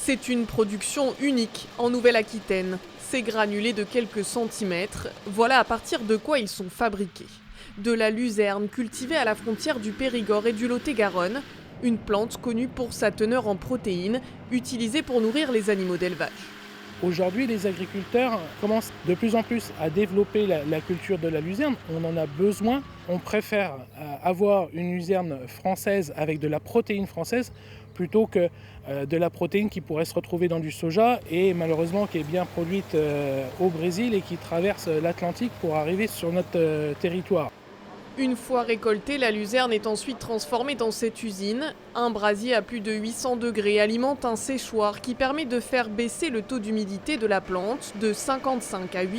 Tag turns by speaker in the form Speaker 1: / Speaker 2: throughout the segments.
Speaker 1: C'est une production unique en Nouvelle-Aquitaine. Ces granulés de quelques centimètres, voilà à partir de quoi ils sont fabriqués. De la luzerne cultivée à la frontière du Périgord et du Lot-et-Garonne, une plante connue pour sa teneur en protéines, utilisée pour nourrir les animaux d'élevage.
Speaker 2: Aujourd'hui, les agriculteurs commencent de plus en plus à développer la culture de la luzerne. On en a besoin. On préfère avoir une luzerne française avec de la protéine française plutôt que de la protéine qui pourrait se retrouver dans du soja et malheureusement qui est bien produite au Brésil et qui traverse l'Atlantique pour arriver sur notre territoire.
Speaker 1: Une fois récoltée, la luzerne est ensuite transformée dans cette usine. Un brasier à plus de 800 degrés alimente un séchoir qui permet de faire baisser le taux d'humidité de la plante de 55 à 8%.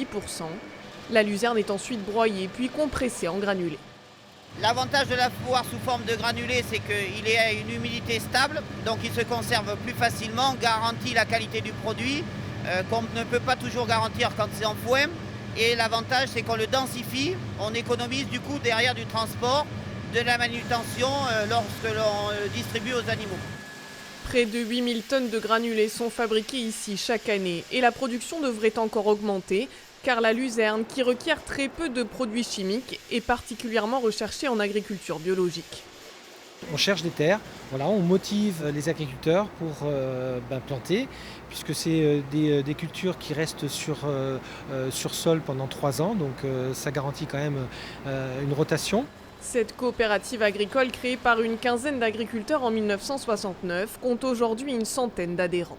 Speaker 1: La luzerne est ensuite broyée puis compressée en granulés.
Speaker 3: L'avantage de la foire sous forme de granulé, c'est qu'il est à une humidité stable, donc il se conserve plus facilement, garantit la qualité du produit, qu'on ne peut pas toujours garantir quand c'est en foin. Et l'avantage, c'est qu'on le densifie, on économise du coup derrière du transport, de la manutention lorsque l'on distribue aux animaux.
Speaker 1: Près de 8000 tonnes de granulés sont fabriqués ici chaque année et la production devrait encore augmenter car la luzerne, qui requiert très peu de produits chimiques, est particulièrement recherchée en agriculture biologique.
Speaker 4: On cherche des terres, on motive les agriculteurs pour planter, puisque c'est des cultures qui restent sur sol pendant 3 ans, donc ça garantit quand même une rotation.
Speaker 1: Cette coopérative agricole créée par une quinzaine d'agriculteurs en 1969 compte aujourd'hui une centaine d'adhérents.